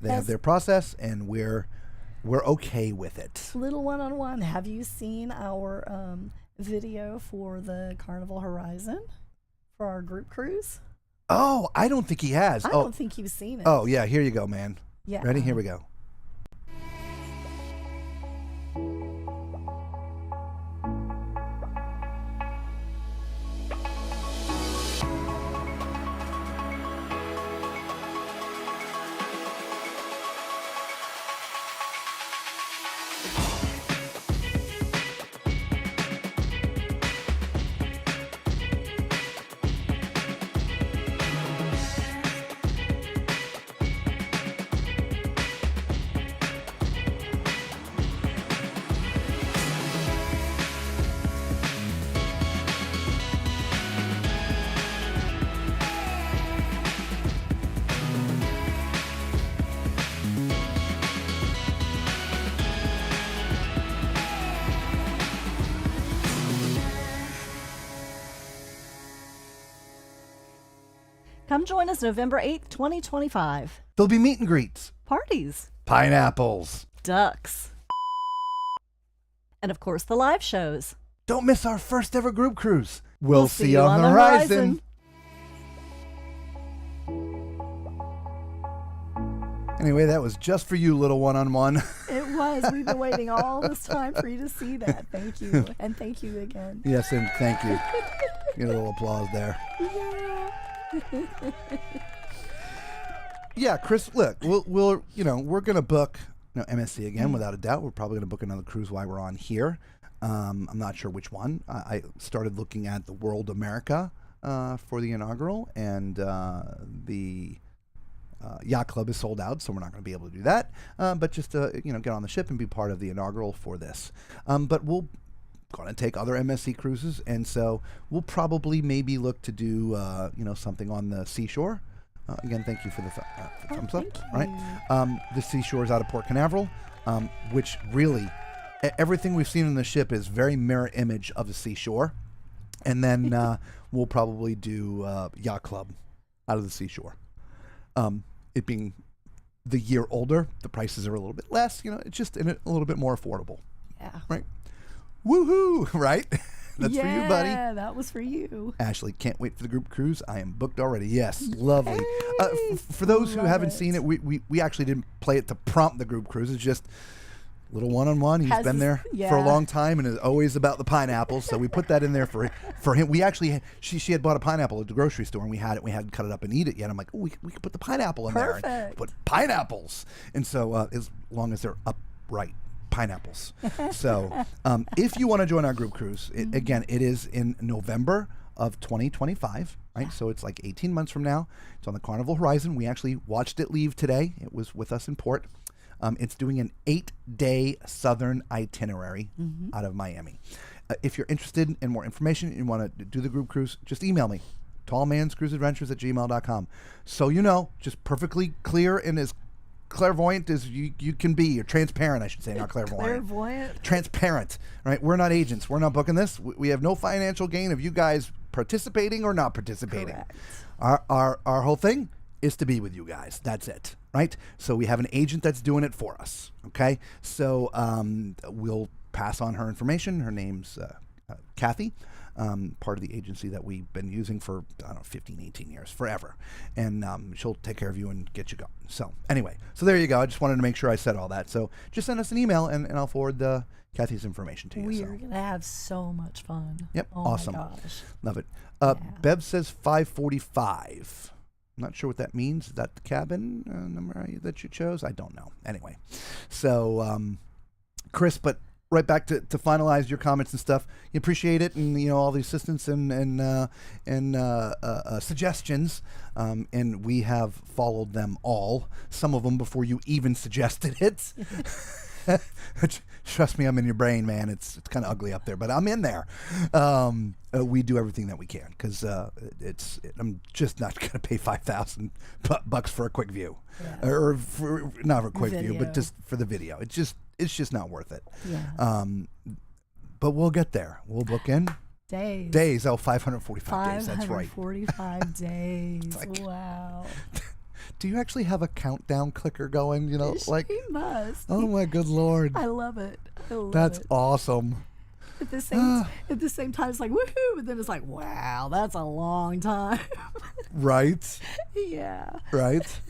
S2: they have their process, and we're okay with it.
S3: Little 101, have you seen our video for the Carnival Horizon for our group cruise?
S2: Oh, I don't think he has.
S3: I don't think you've seen it.
S2: Oh, yeah, here you go, man.
S3: Yeah.
S2: Ready? Here we go.
S3: Come join us November 8th, 2025.
S2: There'll be meet and greets,
S3: Parties,
S2: pineapples,
S3: ducks, and of course the live shows.
S2: Don't miss our first ever group cruise. We'll see you on the horizon. Anyway, that was just for you, little one-on-one.
S3: It was. We've been waiting all this time for you to see that. Thank you. And thank you again.
S2: Yes, and thank you. Get a little applause there.
S3: Yeah.
S2: Yeah, Chris, look, we're going to book MSC again, without a doubt. We're probably going to book another cruise while we're on here. I'm not sure which one. I started looking at the World America for the inaugural, and the yacht club is sold out, so we're not going to be able to do that. But just to get on the ship and be part of the inaugural for this. But we'll going to take other MSC cruises, and so we'll probably maybe look to do something on the seashore. Again, thank you for the thumbs up. Right, the seashore is out of Port Canaveral, which really everything we've seen on the ship is very mirror image of the seashore, and then we'll probably do yacht club out of the seashore. It being the year older, the prices are a little bit less. It's just a little bit more affordable.
S3: Yeah.
S2: Right. Woohoo! Right? That's for you, buddy.
S3: Yeah, that was for you.
S2: Ashley, can't wait for the group cruise. I am booked already. Yes, lovely.
S3: Hey,
S2: For those who
S3: love
S2: haven't
S3: it.
S2: seen it, we actually didn't play it to prompt the group cruise. It's just little one-on-one. He's been there for a long time and is always about the pineapples. So we put that in there for him. We actually, she had bought a pineapple at the grocery store, and we hadn't cut it up and eat it yet. I'm like, oh, we could put the pineapple in there. And put pineapples. And so as long as they're upright pineapples. So if you want to join our group cruise, again, it is in November of 2025, right? So it's like 18 months from now. It's on the Carnival Horizon. We actually watched it leave today. It was with us in port. It's doing an 8-day southern itinerary out of Miami. If you're interested in more information and you want to do the group cruise, just email me, tallmanscruiseadventures@gmail.com. So just perfectly clear and as clairvoyant as you can be. You're transparent, I should say, not clairvoyant.
S3: Clairvoyant.
S2: Transparent, right? We're not agents. We're not booking this. We have no financial gain of you guys participating or not participating.
S3: Correct.
S2: Our whole thing is to be with you guys. That's it, right? So we have an agent that's doing it for us, okay? So we'll pass on her information. Her name's Kathy. Part of the agency that we've been using for, 15, 18 years, forever. And she'll take care of you and get you going. So anyway, so there you go. I just wanted to make sure I said all that. So just send us an email and I'll forward Kathy's information to you.
S3: We are going to have so much fun.
S2: Yep,
S3: oh
S2: awesome.
S3: My gosh.
S2: Love it. Bev says 545. I'm not sure what that means. Is that the cabin number that you chose? I don't know. Anyway, so Chris, but right back to finalize your comments and stuff. You appreciate it, and all the assistance and suggestions, and we have followed them all. Some of them before you even suggested it. Trust me, I'm in your brain, man. It's kind of ugly up there, but I'm in there. We do everything that we can because I'm just not going to pay $5,000 for a quick view, or for, not for a quick view, but just for the video. It's just not worth it.
S3: Yeah.
S2: But we'll get there. We'll book in.
S3: Days.
S2: Oh, 545 days. That's right.
S3: 545 days.
S2: Like,
S3: wow.
S2: Do you actually have a countdown clicker going?
S3: She must.
S2: Oh my good Lord.
S3: I love it.
S2: That's awesome.
S3: At the same time, it's like woohoo, but then it's like, wow, that's a long time.
S2: Right.
S3: Yeah.
S2: Right.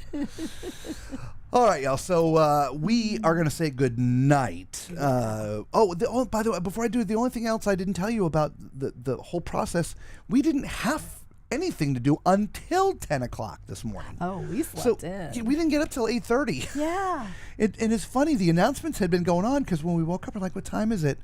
S2: All right, y'all. So we are gonna say good night. By the way, before I do, the only thing else I didn't tell you about the whole process, we didn't have anything to do until 10 o'clock this morning.
S3: Oh, we slept in.
S2: We didn't get up till 8:30.
S3: Yeah.
S2: And it's funny, the announcements had been going on because when we woke up, we're like, what time is it?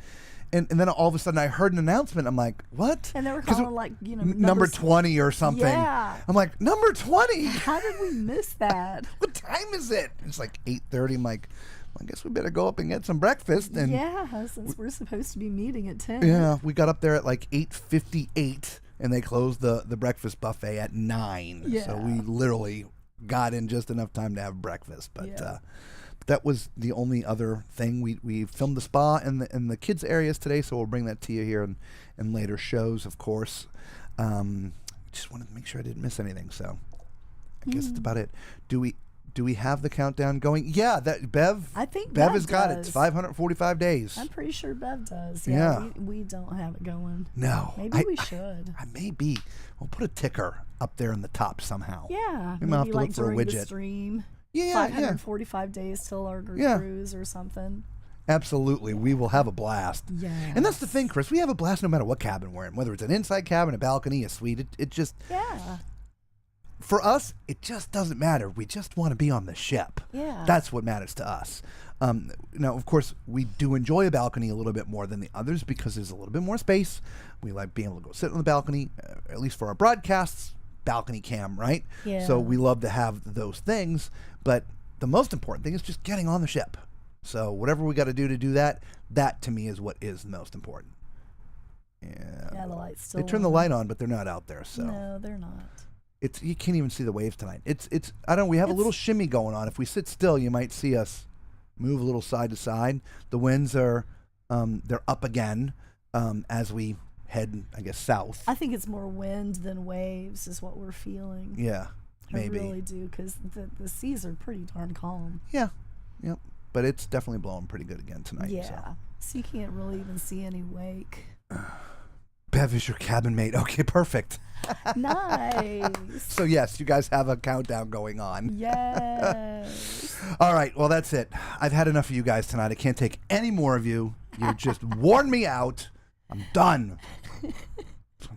S2: And then all of a sudden I heard an announcement. I'm like, what?
S3: And they were calling like,
S2: number 20 or something.
S3: Yeah.
S2: I'm like, number 20?
S3: How did we miss that?
S2: What time is it? It's like 8:30. I'm like, well, I guess we better go up and get some breakfast. And
S3: yeah, since we're supposed to be meeting at 10.
S2: Yeah, we got up there at like 8:58. And they closed the breakfast buffet at 9.
S3: Yeah.
S2: So we literally got in just enough time to have breakfast. But that was the only other thing. We filmed the spa in the kids' areas today, so we'll bring that to you here in later shows, of course. Just wanted to make sure I didn't miss anything. So I guess that's about it. Do we have the countdown going? Yeah, that Bev.
S3: I think
S2: Bev
S3: Bev
S2: has got it.
S3: does.
S2: It's 545 days.
S3: I'm pretty sure Bev does.
S2: Yeah.
S3: We don't have it going.
S2: No.
S3: Maybe we should.
S2: Maybe we'll put a ticker up there in the top somehow.
S3: Yeah.
S2: We might have to
S3: like
S2: look for a
S3: during the
S2: widget.
S3: stream.
S2: Yeah,
S3: 545 days till our cruise or something.
S2: Absolutely. We will have a blast.
S3: Yeah.
S2: And that's the thing, Chris. We have a blast no matter what cabin we're in, whether it's an inside cabin, a balcony, a suite. It just...
S3: Yeah.
S2: For us, it just doesn't matter. We just want to be on the ship.
S3: Yeah.
S2: That's what matters to us. Now, of course, we do enjoy a balcony a little bit more than the others because there's a little bit more space. We like being able to go sit on the balcony, at least for our broadcasts, balcony cam, right?
S3: Yeah.
S2: So we love to have those things. But the most important thing is just getting on the ship. So whatever we got to do that, that to me is what is the most important.
S3: Yeah, the light's still
S2: They turn the light on, but they're not out there. So
S3: no, they're not.
S2: you can't even see the waves tonight. I don't know, we have a little shimmy going on. If we sit still, you might see us move a little side to side. The winds are they're up again as we head, I guess, south.
S3: I think it's more wind than waves is what we're feeling.
S2: Yeah, maybe.
S3: I really do because the seas are pretty darn calm.
S2: Yeah, yep. But it's definitely blowing pretty good again tonight.
S3: Yeah, so you can't really even see any wake.
S2: Bev is your cabin mate. Okay, perfect.
S3: Nice.
S2: So yes, you guys have a countdown going on.
S3: Yes.
S2: All right, well that's it. I've had enough of you guys tonight. I can't take any more of you. You just worn me out. I'm done.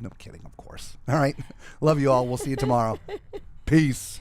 S2: No kidding, of course. All right. Love you all. We'll see you tomorrow. Peace.